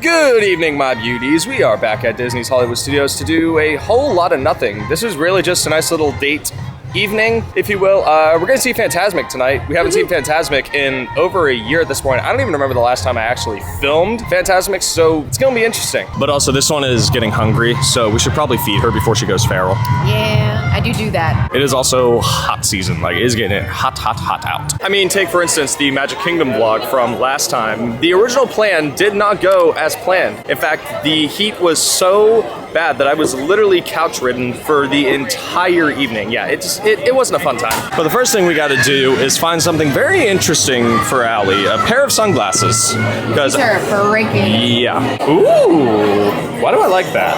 Good evening, my beauties. We are back at Disney's Hollywood Studios to do a whole lot of nothing. This is really just a nice little date evening, if you will. We're gonna see Fantasmic tonight. We haven't seen Fantasmic in over a year at this point. I don't even remember the last time I actually filmed Fantasmic, so it's gonna be interesting. But also, this one is getting hungry, so we should probably feed her before she goes feral. Yeah, I do that. It is also hot season, like it is getting hot out. I mean, take for instance the Magic Kingdom vlog from last time. The original plan did not go as planned. In fact, the heat was so bad that I was literally couch ridden for the entire evening. Yeah, it wasn't a fun time. But the first thing we gotta do is find something very interesting for Allie. A pair of sunglasses. These are freaking. Yeah. Ooh, why do I like that?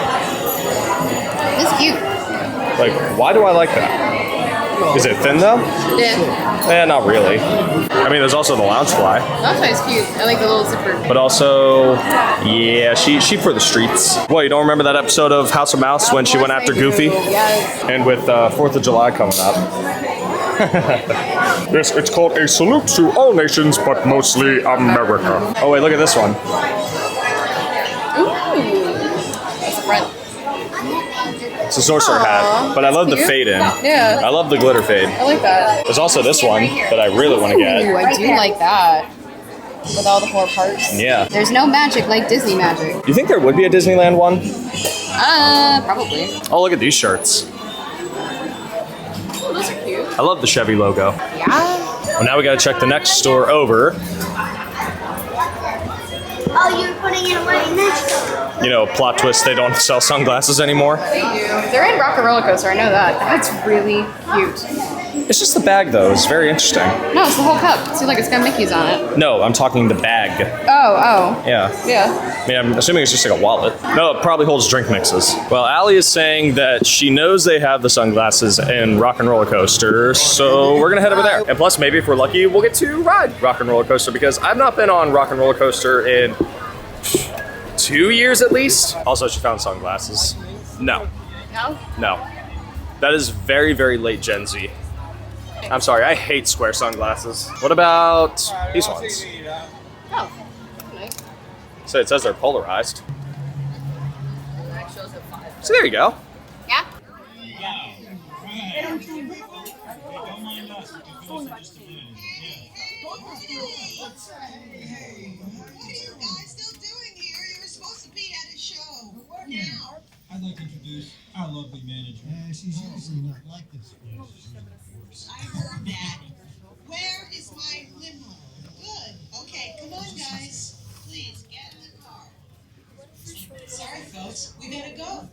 It's cute. Like, why do I like that? Is it thin though? Yeah. Not really. I mean, there's also the Loungefly. Loungefly's cute. I like the little zipper. But also, yeah, she for the streets. What, you don't remember that episode of House of Mouse when she went after Goofy? Yes. And with 4th of July coming up. Yes, it's called A Salute to All Nations, but mostly America. Oh wait, look at this one. Ooh. That's a front. It's a sorcerer hat, but I love the fade in. Yeah. I love the glitter fade. I like that. There's also this one that I really want to get. Ooh, I do like that. With all the 4 parts. Yeah. There's no magic like Disney magic. Do you think there would be a Disneyland one? Probably. Oh, look at these shirts. Oh, those are cute. I love the Chevy logo. Yeah. Well, now we gotta check the next store over. Oh, you're putting it away next time. You know, plot twist, they don't sell sunglasses anymore. They do. They're in Rock and Roller Coaster, I know that. That's really cute. It's just the bag, though. It's very interesting. No, it's the whole cup. It seems like it's got Mickey's on it. No, I'm talking the bag. Oh. Yeah. Yeah. I mean, I'm assuming it's just like a wallet. No, it probably holds drink mixes. Well, Allie is saying that she knows they have the sunglasses in Rock and Roller Coaster, so we're gonna head over there. And plus, maybe if we're lucky, we'll get to ride Rock and Roller Coaster because I've not been on Rock and Roller Coaster in 2 years at least. Also, she found sunglasses. No. No? No. That is very, very late Gen Z. I'm sorry, I hate square sunglasses. What about these ones? Oh. Nice. So it says they're polarized. So there you go. Yeah? I'd like to introduce our lovely manager. She's usually not like this. I heard that. Where is my limo? Good. Okay, come on, guys. Please get in the car. Sorry, folks. We gotta go.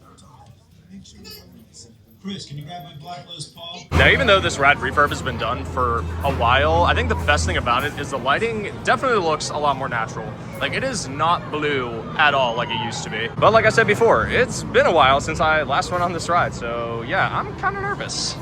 Chris, can you grab my blacklist, Paul? Now, even though this rad refurb has been done for a while, I think the best thing about it is the lighting definitely looks a lot more natural. Like, it is not blue at all like it used to be. But like I said before, it's been a while since I last went on this ride, so yeah, I'm kind of nervous.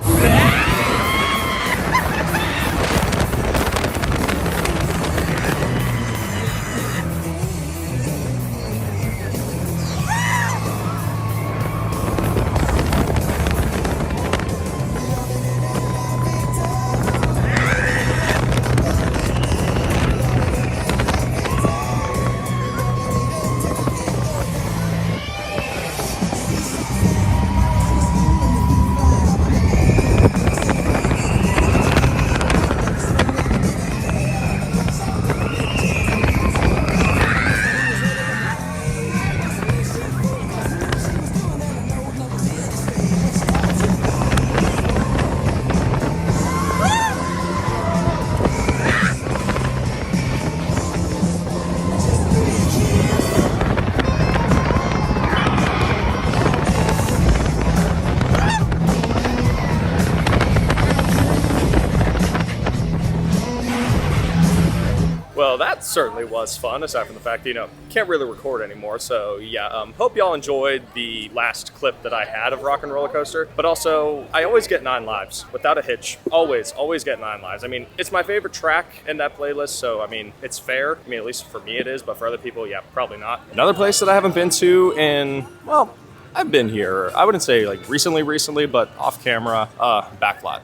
Well, that certainly was fun, aside from the fact that, can't really record anymore. So yeah, hope y'all enjoyed the last clip that I had of Rock and Roller Coaster. But also, I always get 9 lives, without a hitch. Always get 9 lives. I mean, it's my favorite track in that playlist, so I mean, it's fair. I mean, at least for me it is, but for other people, yeah, probably not. Another place that I haven't been to in, well, I've been here. I wouldn't say like recently, but off camera, Backlot.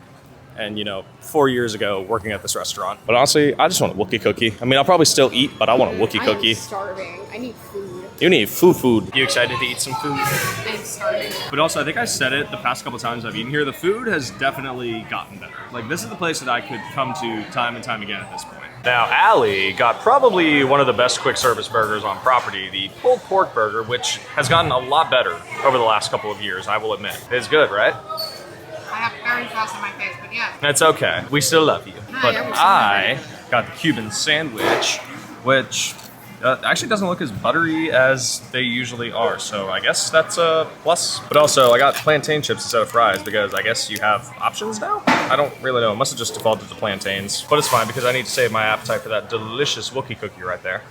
And 4 years ago working at this restaurant. But honestly, I just want a Wookiee cookie. I mean, I'll probably still eat, but I want a Wookiee cookie. I'm starving. I need food. You need food. You excited to eat some food? I'm starving. But also, I think I said it the past couple times I've eaten here, the food has definitely gotten better. Like, this is the place that I could come to time and time again at this point. Now, Allie got probably one of the best quick service burgers on property, the pulled pork burger, which has gotten a lot better over the last couple of years, I will admit. It's good, right? I have very fast on my face, but yeah. That's okay. We still love you. But yeah, I got the Cuban sandwich, which actually doesn't look as buttery as they usually are, so I guess that's a plus. But also, I got plantain chips instead of fries because I guess you have options now? I don't really know. It must have just defaulted to plantains. But it's fine because I need to save my appetite for that delicious Wookiee cookie right there.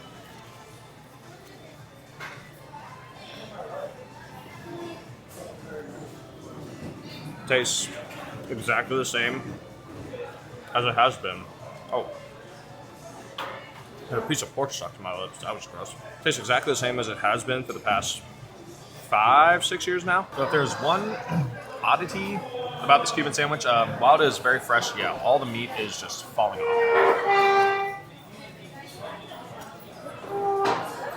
Tastes exactly the same as it has been. Oh. I had a piece of pork stuck to my lips. That was gross. Tastes exactly the same as it has been for the past 5-6 years now. So if there's one oddity about this Cuban sandwich, while it is very fresh, yeah, all the meat is just falling off.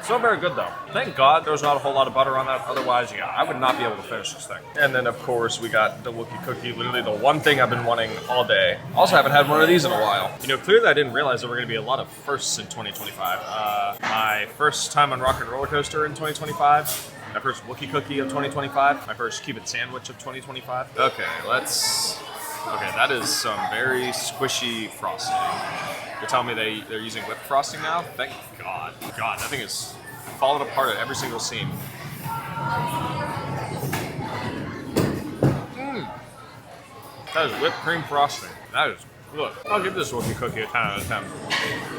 Still very good though. Thank God there's not a whole lot of butter on that. Otherwise, yeah, I would not be able to finish this thing. And then of course we got the Wookiee cookie, literally the one thing I've been wanting all day. Also haven't had one of these in a while. You know, clearly I didn't realize there were gonna be a lot of firsts in 2025. My first time on Rock and Roller Coaster in 2025. My first Wookiee cookie of 2025. My first Cuban sandwich of 2025. Okay, that is some very squishy frosting. You're telling me they're using whipped frosting now? Thank God. God, that thing is falling apart at every single seam. That is whipped cream frosting. That is good. I'll give this Wookiee cookie a 10 out of 10.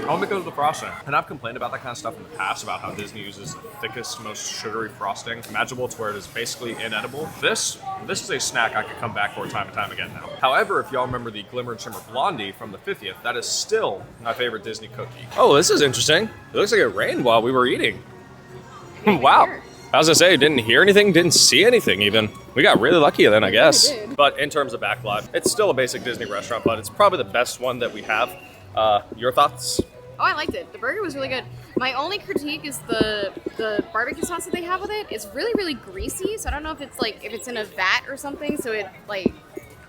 I'll make it with the frosting. And I've complained about that kind of stuff in the past, about how Disney uses the thickest, most sugary frosting imaginable to where it is basically inedible. This is a snack I could come back for time and time again now. However, if y'all remember the Glimmer and Shimmer Blondie from the 50th, that is still my favorite Disney cookie. Oh, this is interesting. It looks like it rained while we were eating. Wow. I was gonna say, didn't hear anything, didn't see anything even. We got really lucky then, I guess. But in terms of Backlot, it's still a basic Disney restaurant, but it's probably the best one that we have. Your thoughts? Oh, I liked it. The burger was really good. My only critique is the barbecue sauce that they have with it. It's really, really greasy, so I don't know if it's in a vat or something, so it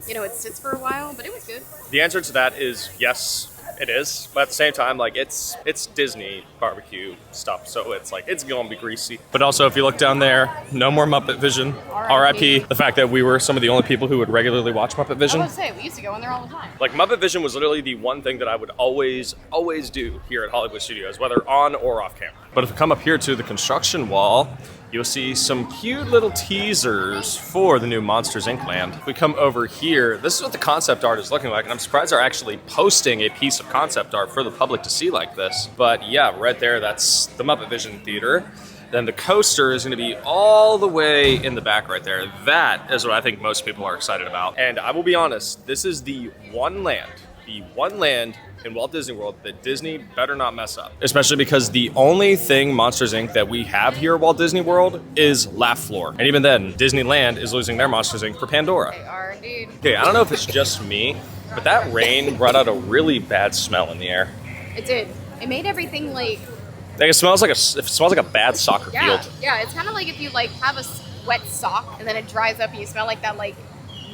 it sits for a while, but it was good. The answer to that is yes. It is, but at the same time, like it's Disney barbecue stuff, so it's gonna be greasy. But also, if you look down there, no more Muppet Vision. R.I.P. The fact that we were some of the only people who would regularly watch Muppet Vision. I was gonna say, we used to go in there all the time. Like Muppet Vision was literally the one thing that I would always do here at Hollywood Studios, whether on or off camera. But if you come up here to the construction wall, you'll see some cute little teasers for the new Monsters, Inc. land. If we come over here, this is what the concept art is looking like, and I'm surprised they're actually posting a piece of concept art for the public to see like this. But yeah, right there, that's the Muppet Vision Theater. Then the coaster is gonna be all the way in the back right there. That is what I think most people are excited about. And I will be honest, this is the one land in Walt Disney World that Disney better not mess up. Especially because the only thing Monsters, Inc. that we have here at Walt Disney World is Laugh Floor. And even then, Disneyland is losing their Monsters, Inc. for Pandora. They are indeed. Okay, I don't know if it's just me, but that rain brought out a really bad smell in the air. It did. It made everything like it smells like a bad soccer field. Yeah, it's kind of like if you have a wet sock and then it dries up and you smell like that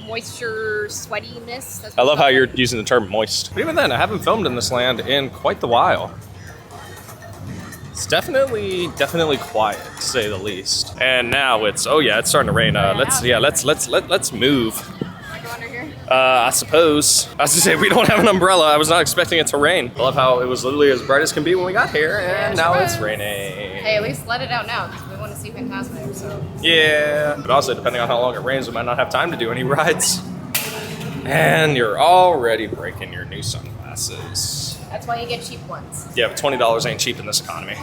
moisture, sweatiness. I love how you're using the term moist. But even then, I haven't filmed in this land in quite the while. It's definitely quiet, to say the least. And now it's starting to rain. Let's move. Can I go under here? I suppose. I was gonna say, we don't have an umbrella. I was not expecting it to rain. I love how it was literally as bright as can be when we got here, and now it's raining. Hey, at least let it out now, because we want to see Fantasmic, so. Yeah, but also, depending on how long it rains, we might not have time to do any rides. And you're already breaking your new sunglasses. That's why you get cheap ones. Yeah, but $20 ain't cheap in this economy.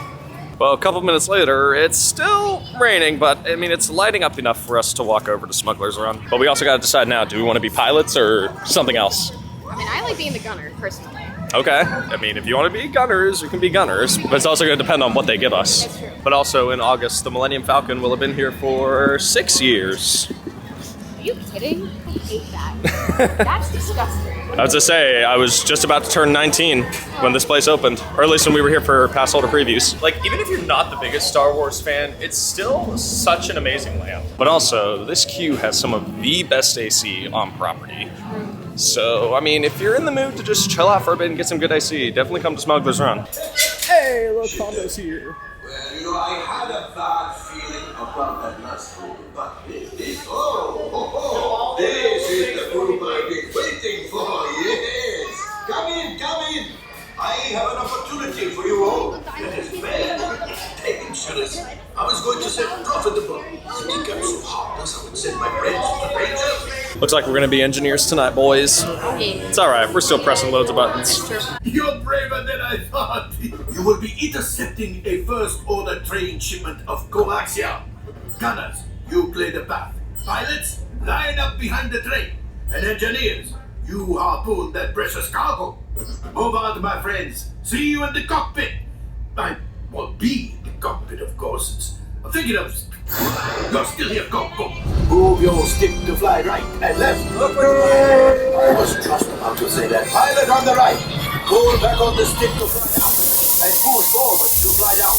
Well, a couple minutes later, it's still raining, but I mean, it's lighting up enough for us to walk over to Smuggler's Run. But we also got to decide now, do we want to be pilots or something else? I mean, I like being the gunner, personally. Okay. I mean, if you want to be gunners, you can be gunners, but it's also going to depend on what they give us. That's true. But also in August, the Millennium Falcon will have been here for 6 years. you kidding? I hate that. That's disgusting. I was to say, I was just about to turn 19 when this place opened, or at least when we were here for pass holder previews. Like, even if you're not the biggest Star Wars fan, it's still such an amazing layout. But also, this queue has some of the best AC on property. So, I mean, if you're in the mood to just chill out for a bit and get some good AC, definitely come to Smuggler's Run. Hey, look, Hondo's here. Well, you know, I had a bad feeling about that last food, but this, this is the food I've been waiting for, yes. Come in. I have an opportunity for you all. That is very dangerous. I was going to say profitable. I think I'm so heartless I would send my friends to danger. Looks like we're gonna be engineers tonight, boys. Okay. It's alright, we're still pressing loads of buttons. You're braver than I thought. You will be intercepting a first-order train shipment of coaxium. Gunners, you play the path. Pilots, line up behind the train. And engineers, you harpoon that precious cargo. Move on, my friends. See you in the cockpit. I will be in the cockpit, of course. I'm thinking of... You're still here. Go. Move your stick to fly right and left. I was just about to say that. Pilot on the right. Pull back on the stick to fly up. And pull forward to fly down.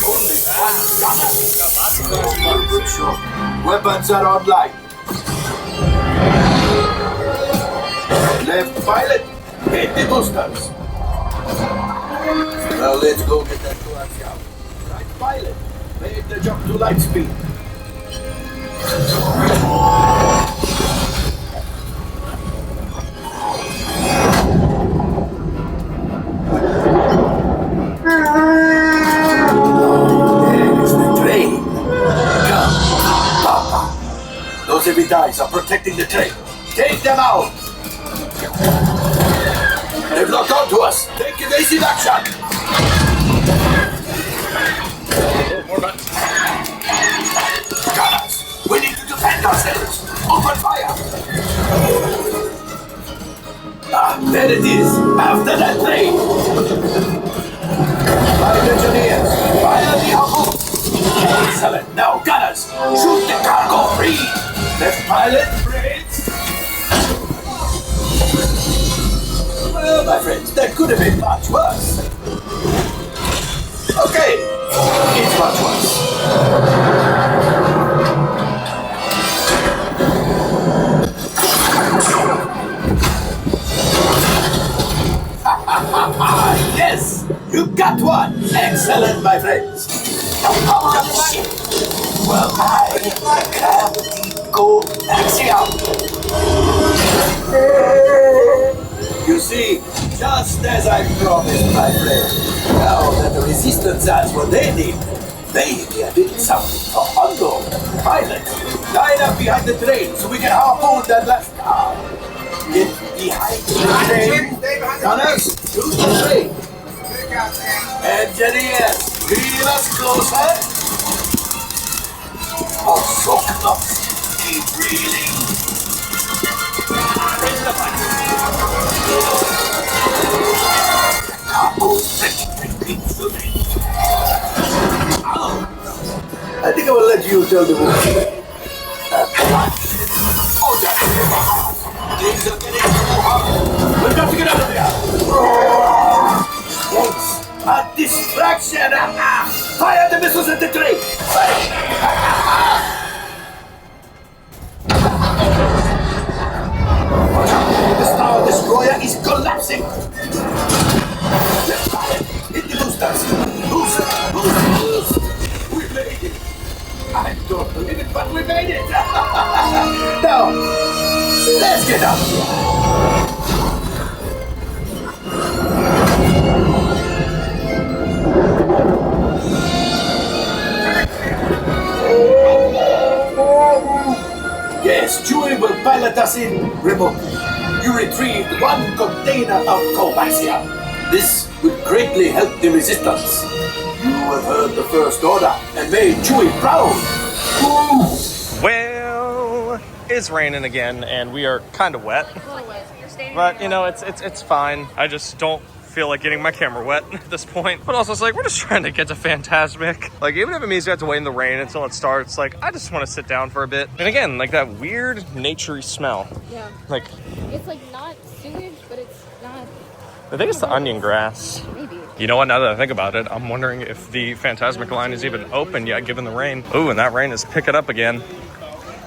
Only one gunner. Good shot. Weapons are online. Left pilot. Hit the boosters. Now let's go get that coaxium. Right pilot. Make the jump to light speed. There's the train. Come, Papa. Those heavy dice are protecting the train. Take them out. They've locked onto us. Take evasive action. More buttons. Gunners, we need to defend ourselves. Open fire. There it is. After that train. Flight engineers, fire the harpoon. Excellent. Now, gunners, shoot the cargo free. Left pilot, brakes. Well, my friends, that could have been much worse. Okay, it's much worse. Yes, you got one. Excellent, my friends. Now power up the ship. Well, I have the coaxium. You see, just as I promised, my friend. Now that the resistance has what they need, maybe I did something for Hondo. Pilot, line up behind the train so we can harpoon that last car. Get behind the train. Gunners, shoot the train. Engineers, feel us closer. Oh, so close. Keep breathing. Raise the button. I think I will let you tell the movie. Things are getting too hot. We've got to get out of there. Thanks. A distraction. Fire the missiles at the train. The Star Destroyer is collapsing. Let's fire. Hit the boosters. Boosters. We made it. I don't believe it, but we made it. Now, let's get out of here. Yes, Chewie will pilot us in remotely. You retrieved one container of coaxium. This would greatly help the resistance. You have heard the First Order and made Chewie proud. Well, it's raining again, and we are kind of wet. But you know, it's fine. I just don't feel like getting my camera wet at this point. But also, it's like, we're just trying to get to Fantasmic. Like, even if it means we have to wait in the rain until it starts, like, I just want to sit down for a bit. And again, like that weird, naturey smell. Yeah. Like, It's like not sewage, but it's not. I think it's the onion grass. Maybe. You know what, now that I think about it, I'm wondering if the Fantasmic line is even open yet, given the rain. Ooh, and that rain is picking up again.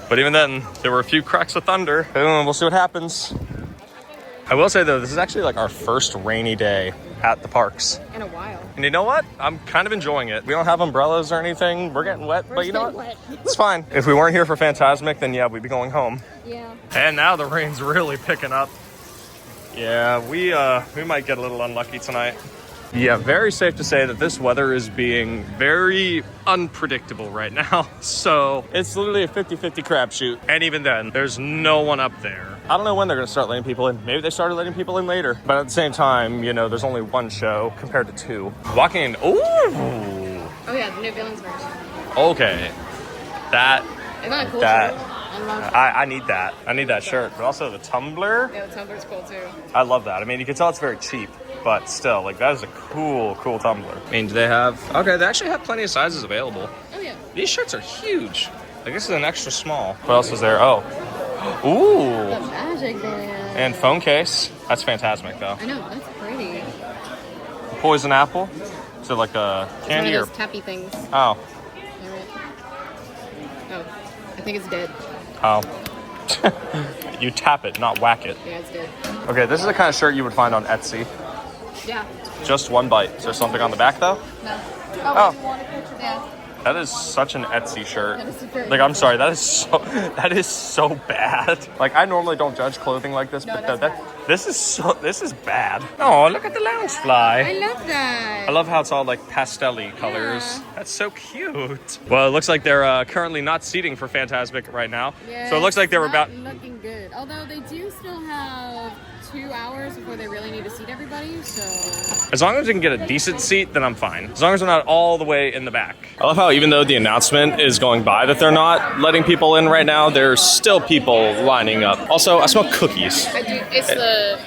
But even then, there were a few cracks of thunder. Boom, we'll see what happens. I will say, though, this is actually like our first rainy day at the parks. In a while. And you know what? I'm kind of enjoying it. We don't have umbrellas or anything. We're getting wet, but you know what? It's fine. If we weren't here for Fantasmic, then yeah, we'd be going home. Yeah. And now the rain's really picking up. Yeah, we might get a little unlucky tonight. Yeah, very safe to say that this weather is being very unpredictable right now. So it's literally a 50-50 crapshoot. And even then, there's no one up there. I don't know when they're going to start letting people in. Maybe they started letting people in later. But at the same time, you know, there's only one show compared to two. Walking in, ooh. Oh yeah, the new villains version. Okay. That, Isn't that a cool that, shirt? I love I need that. I need that shirt. But also the tumbler. Yeah, the tumbler's cool too. I love that. I mean, you can tell it's very cheap, but still, like, that is a cool tumbler. I mean, do they have... Okay, they actually have plenty of sizes available. Oh yeah. These shirts are huge. Like, this is an extra small. What else is there? Oh. Ooh. The magic band. And phone case. That's Fantasmic, though. I know, that's pretty. Poison apple. Is it like a candy it's or... one of those tappy things. Oh. Oh, I think it's dead. Oh. You tap it, not whack it. Yeah, it's dead. Okay, this is the kind of shirt you would find on Etsy. Yeah. Just one bite. Is there something on the back, though? No. Oh. You want a picture? Yeah. That is such an Etsy shirt. That is very Like, I'm sorry, that is so bad. Like, I normally don't judge clothing like this, No, but that's this is bad. Oh, look at the lounge fly. I love that. I love how it's all like pastel-y colors. Yeah. That's so cute. Well, it looks like they're currently not seating for Fantasmic right now. Yeah, So it looks like they were it's about... not looking good. Although they do still have 2 hours before they really need to seat everybody, so... As long as we can get a decent seat, then I'm fine. As long as we're not all the way in the back. I love how even though the announcement is going by that they're not letting people in right now, there's still people lining up. Also, I smell cookies. I do, it's the...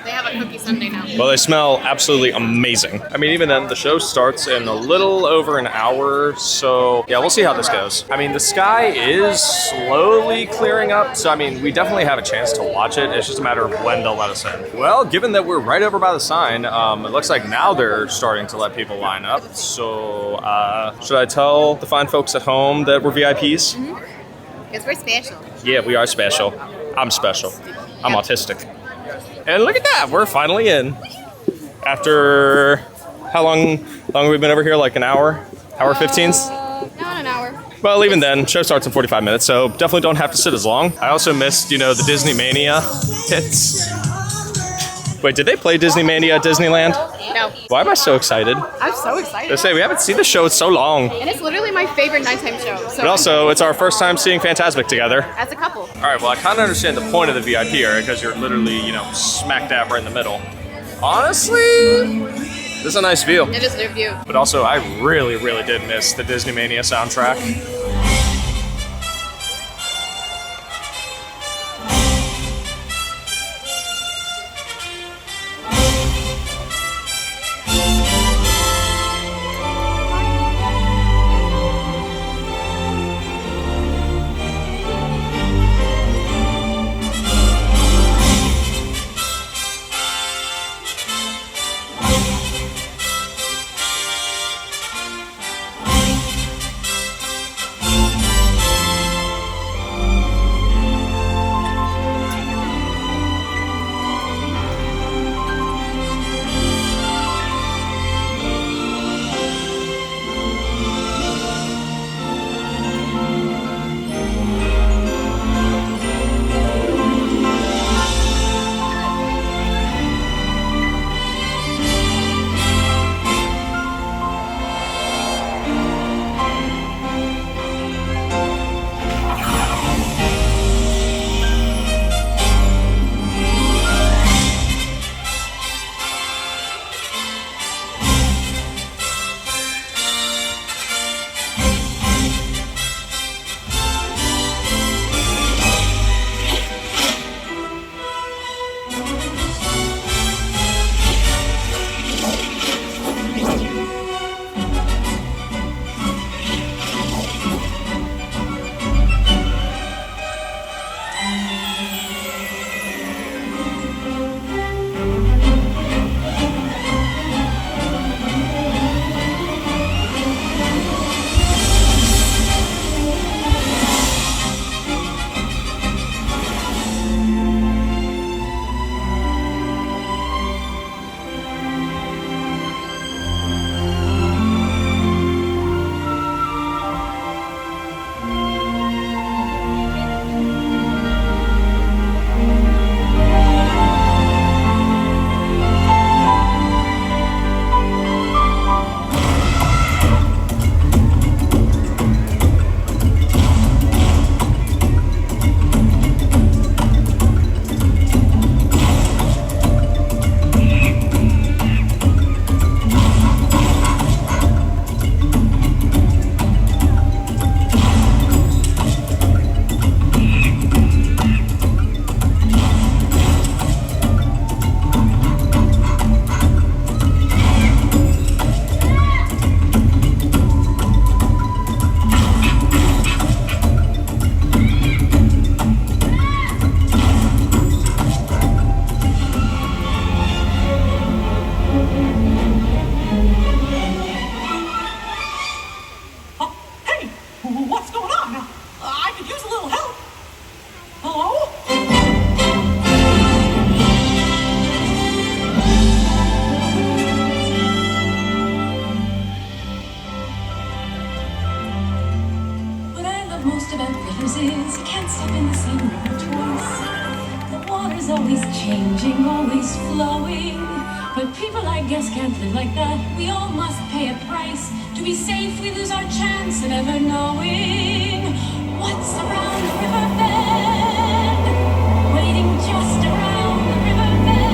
they have a cookie sundae now. Well, they smell absolutely amazing. I mean, even then, the show starts in a little over an hour, so yeah, we'll see how this goes. I mean, the sky is slowly clearing up, so I mean, we definitely have a chance to watch it. It's just a matter of when they'll let us in. Well, given that we're right over by the sign, it looks like now they're starting to let people line up. So, should I tell the fine folks at home that we're VIPs? It's very special. Yeah, we are special. I'm special. I'm autistic. And look at that, we're finally in. After how long have we been over here? Like an hour? Hour 15? Not an hour. Well, even then, show starts in 45 minutes, so definitely don't have to sit as long. I also missed, you know, the Disney Mania hits. Wait, did they play Disney Mania at Disneyland? No. Why am I so excited? I'm so excited. They say we haven't seen the show in so long. And it's literally my favorite nighttime show. So But also, it's our first time seeing Fantasmic together. as a couple. All right, well, I kind of understand the point of the VIP area because you're literally, you know, smack dab right in the middle. Honestly, this is a nice view. It is their view. But also, I really, really did miss the Disney Mania soundtrack. love most about rivers is you can't step in the same river twice. The water's always changing, always flowing. But people, I guess, can't live like that. We all must pay a price. To be safe, we lose our chance of ever knowing what's around the river bend, waiting just around the river bend.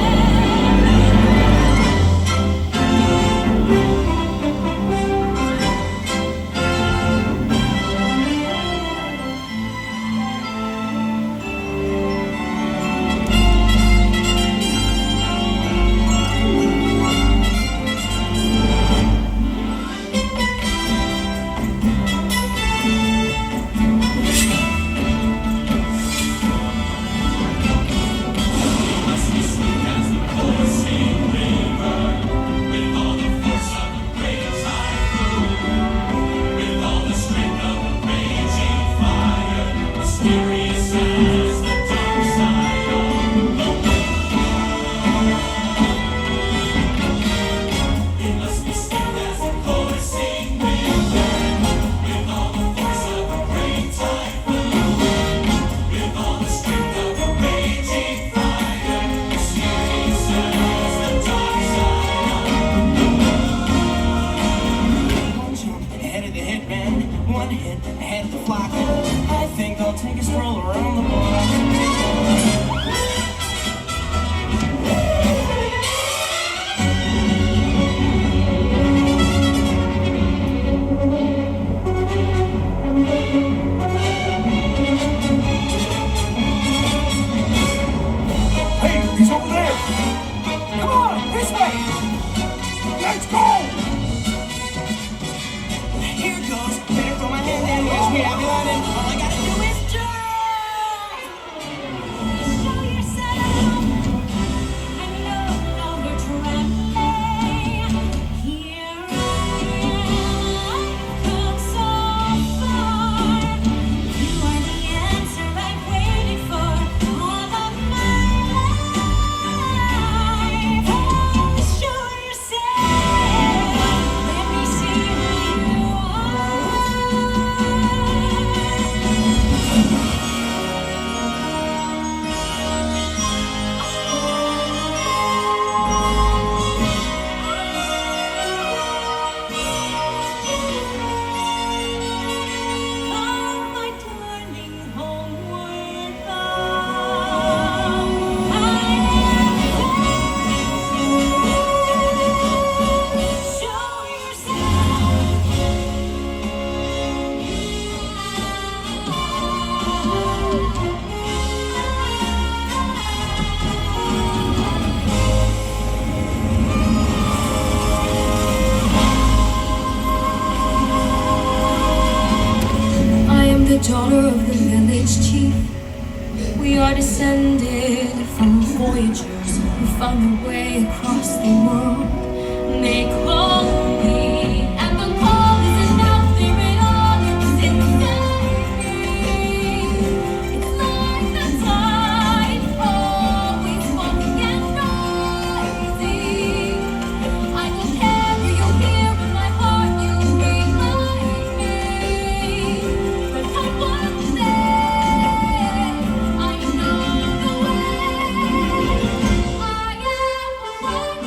Daughter of the village chief, we are descended from voyagers who found their way across the world. They call me, and the call is enough. They're in all that's inside me. It's like the tide, always walking and rising. I will carry you here in my heart. You'll be like me. But one day I know the way. I am one.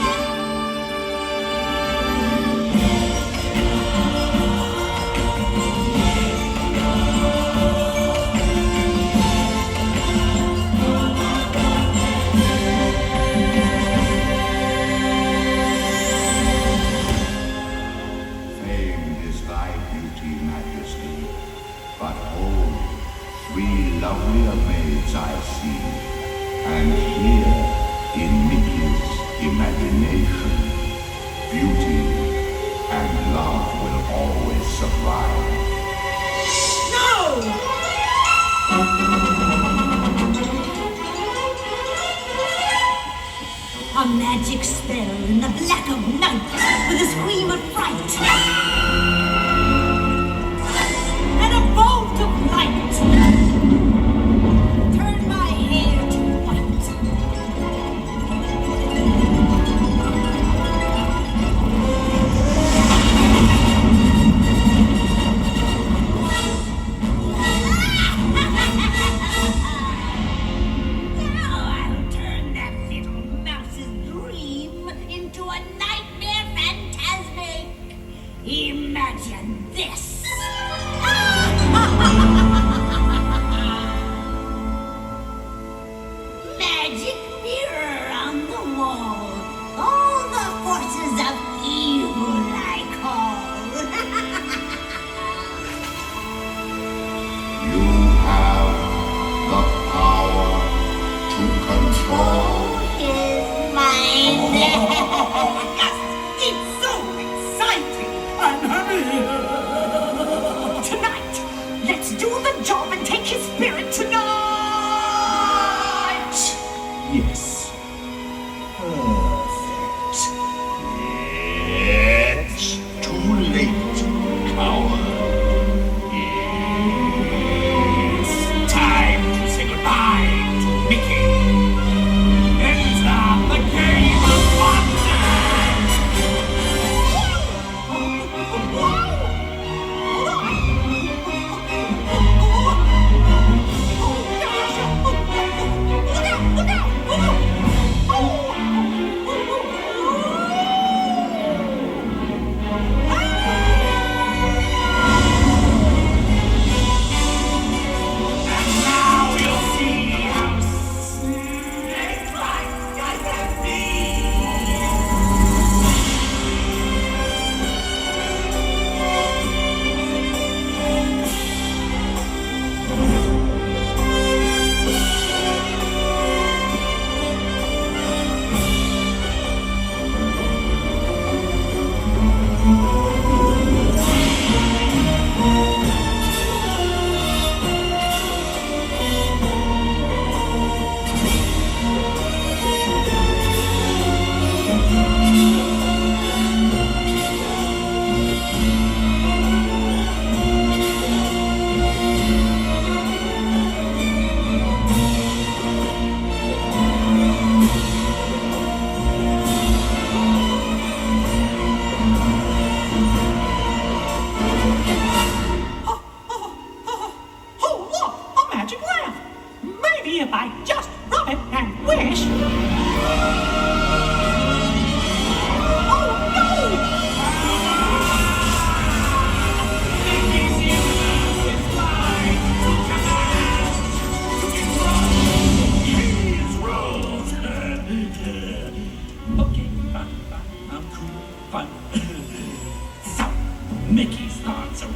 Famed is thy beauty, majesty, but hold, 3 lovelier maids I see, and here, in Mickey's imagination, beauty and love will always survive. A magic spell in the black of night, with a scream of fright, and a bolt of light. Turn my hair to white.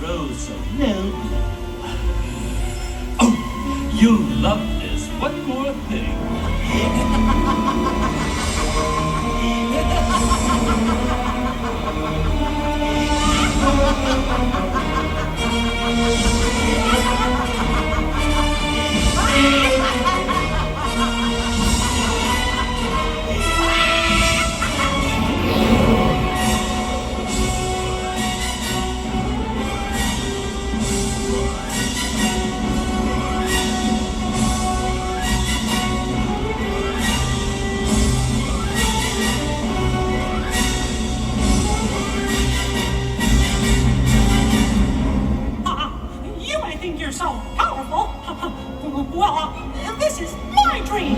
rose so nobly. Oh, you'll love this. One more thing. You may think you're so powerful. Well, this is my dream.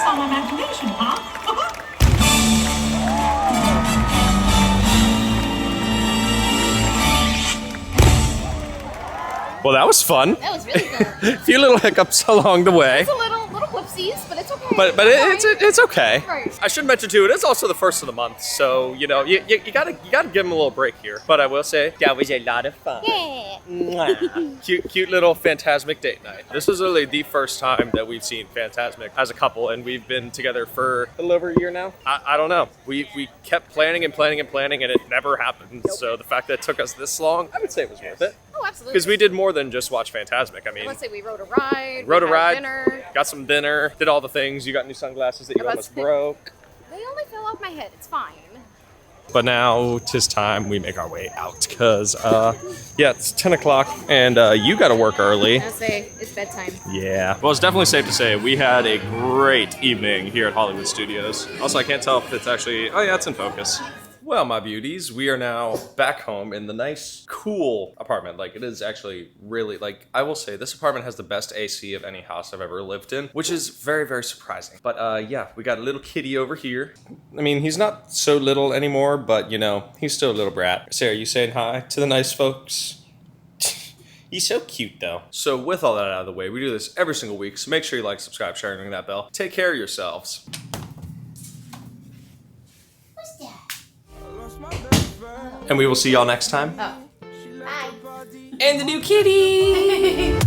Some imagination, huh? Well, that was fun. That was really good. A few little hiccups along the way. It's a little whoopsies, but it's okay. But it's okay. Right. I should mention too, it is also the first of the month, so you know you gotta give them a little break here. But I will say that was a lot of fun. Yeah. Mwah. Cute little Fantasmic date night. This is really the first time that we've seen Fantasmic as a couple, and we've been together for a little over a year now. I don't know. We kept planning and it never happened. Nope. So the fact that it took us this long, I would say it was worth it. Oh, absolutely. Because we did more than just watch Fantasmic. I mean, Let's say we rode a ride. rode a we had ride, Dinner. got some dinner, did all the things. You got new sunglasses that you Yeah, almost broke. They only fell off my head. It's fine. But now 'tis time we make our way out, because yeah, it's 10 o'clock and you gotta work early. I'll say it's bedtime. Yeah. Well, it's definitely safe to say we had a great evening here at Hollywood Studios. Also, I can't tell if it's actually, oh yeah, it's in focus. Well, my beauties, we are now back home in the nice, cool apartment. Like, it is actually really, like, I will say this apartment has the best AC of any house I've ever lived in, which is very, very surprising. But yeah, we got a little kitty over here. I mean, he's not so little anymore, but you know, he's still a little brat. Sarah, you saying hi to the nice folks? He's so cute though. So with all that out of the way, we do this every single week, so make sure you like, subscribe, share, and ring that bell. Take care of yourselves. And we will see y'all next time. Oh. Bye. And the new kitty!